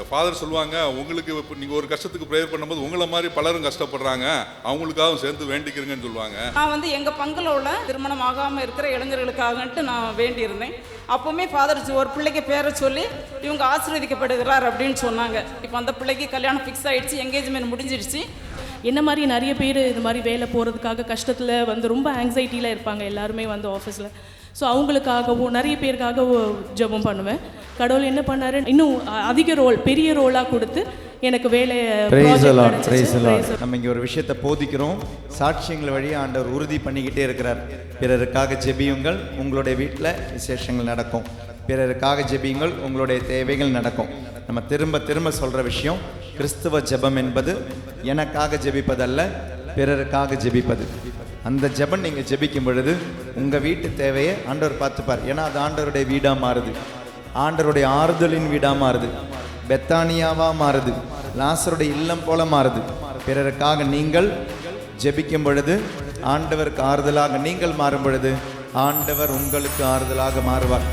Father சொல்லுவாங்க, உங்களுக்கு இப்போ நீங்கள் ஒரு கஷ்டத்துக்கு ப்ரேயர் பண்ணும்போது உங்களை மாதிரி பலரும் கஷ்டப்படுறாங்க, அவங்களுக்காகவும் சேர்ந்து வேண்டிக்கிறீங்கன்னு சொல்லுவாங்க. நான் வந்து எங்கள் பங்கில் உள்ள திருமணம் ஆகாமல் இருக்கிற இளைஞர்களுக்காகன்ட்டு நான் வேண்டியிருந்தேன். அப்போவுமே ஃபாதர் ஒரு பிள்ளைக்கு பேரை சொல்லி இவங்க ஆசீர்வதிக்கப்படுகிறார் அப்படின்னு சொன்னாங்க. இப்போ அந்த பிள்ளைக்கு கல்யாணம் ஃபிக்ஸ் ஆகிடுச்சு, என்கேஜ்மெண்ட் முடிஞ்சிடுச்சு. என்ன மாதிரி நிறைய பேர் இது மாதிரி வேலை போகிறதுக்காக கஷ்டத்தில் வந்து ரொம்ப ஆங்ஸைட்டியில் இருப்பாங்க எல்லாருமே வந்து ஆஃபீஸில். ஸோ அவங்களுக்காகவும் நிறைய பேருக்காக ஜெபம் பண்ணுவேன். கடவுள் என்ன பண்ணாரு, இன்னும் அதிக ரோல், பெரிய ரோலாக கொடுத்து எனக்கு வேலையை. நம்ம இங்கே ஒரு விஷயத்தை போதிக்கிறோம், சாட்சியங்கள் வழியாக ஆண்டவர் உறுதி பண்ணிக்கிட்டே இருக்கிறார். பிறருக்காக ஜெபியுங்கள், உங்களுடைய வீட்டில் விசேஷங்கள் நடக்கும். பிறருக்காக ஜெபியுங்கள், உங்களுடைய தேவைகள் நடக்கும். நம்ம திரும்ப திரும்ப சொல்கிற விஷயம், கிறிஸ்துவ ஜெபம் என்பது எனக்காக ஜெபிப்பதல்ல, பிறருக்காக ஜெபிப்பது. அந்த ஜெபம் நீங்கள் ஜெபிக்கும் பொழுது உங்கள் வீட்டு தேவையை ஆண்டவர் பார்த்துப்பார். ஏன்னா அது ஆண்டவருடைய வீடாக மாறுது, ஆண்டவருடைய ஆறுதலின் வீடாக மாறுது, பெத்தானியாவாக மாறுது, லாசருடைய இல்லம் போல மாறுது. பிறருக்காக நீங்கள் ஜெபிக்கும் பொழுது ஆண்டவருக்கு ஆறுதலாக நீங்கள் மாறும் பொழுது ஆண்டவர் உங்களுக்கு ஆறுதலாக மாறுவார்.